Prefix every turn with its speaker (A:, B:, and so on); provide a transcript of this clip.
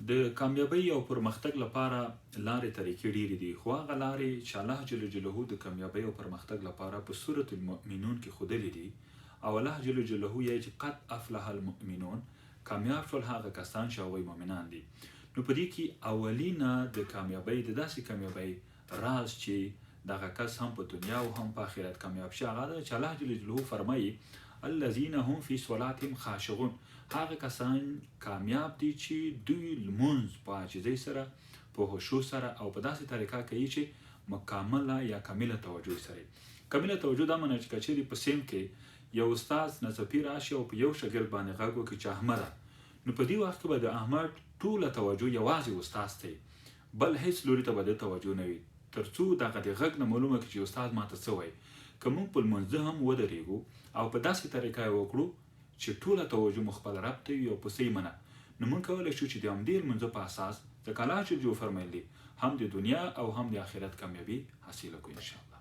A: د کامیابۍ او پرمختګ لپاره لارې طریقې ډېرې دي، خو هغه لارې چې الله جل جلاله د کامیابۍ او پرمختګ لپاره په سورة المؤمنون کې ښودلې دي، او الله جل جلاله یې چې قد افلح المؤمنون، کامیاب شول هغه کسان چې هغوی مؤمنان دي. نو په دې کې اولینه د کامیابۍ د داسې کامیابۍ راز چې دغه کس هم په دنیا او هم په آخرت کامیاب شي، هغه ده چې الله جل جلاله فرمایي الذین هم فی صلاتهم خاشعون، هغه کسان کامیاب دي چې دوی لمونځ په عاجزۍ سره، په خشوع سره او په داسې طریقه کوي چې مکمله یا کامله توجه سره. کامله توجه دا معنی چې که چیرې په صنف کې یو استاد ناڅاپي راشي او په یو شاګرد باندې غږ وکړي چې احمده، نو په دې وخت کې به د احمد ټوله توجه یوازې استاد ته وي، بل هیڅ لوري ته به د توجه نه وي، تر څو دغه د غږ نه معلومه کړي چې استاد ماته څه وایي. که موږ په لمونځه هم ودرېږو او په داسې طریقه یې وکړو چې ټوله توجه مو خپل رب ته وي او په صحیح معنی، نو موږ کولی شو چې د همدې لمونځه په اساس ځکه الله جل جلاله فرمایلي هم د دنیا او هم د آخرت کامیابي حاصله کړو انشاءالله.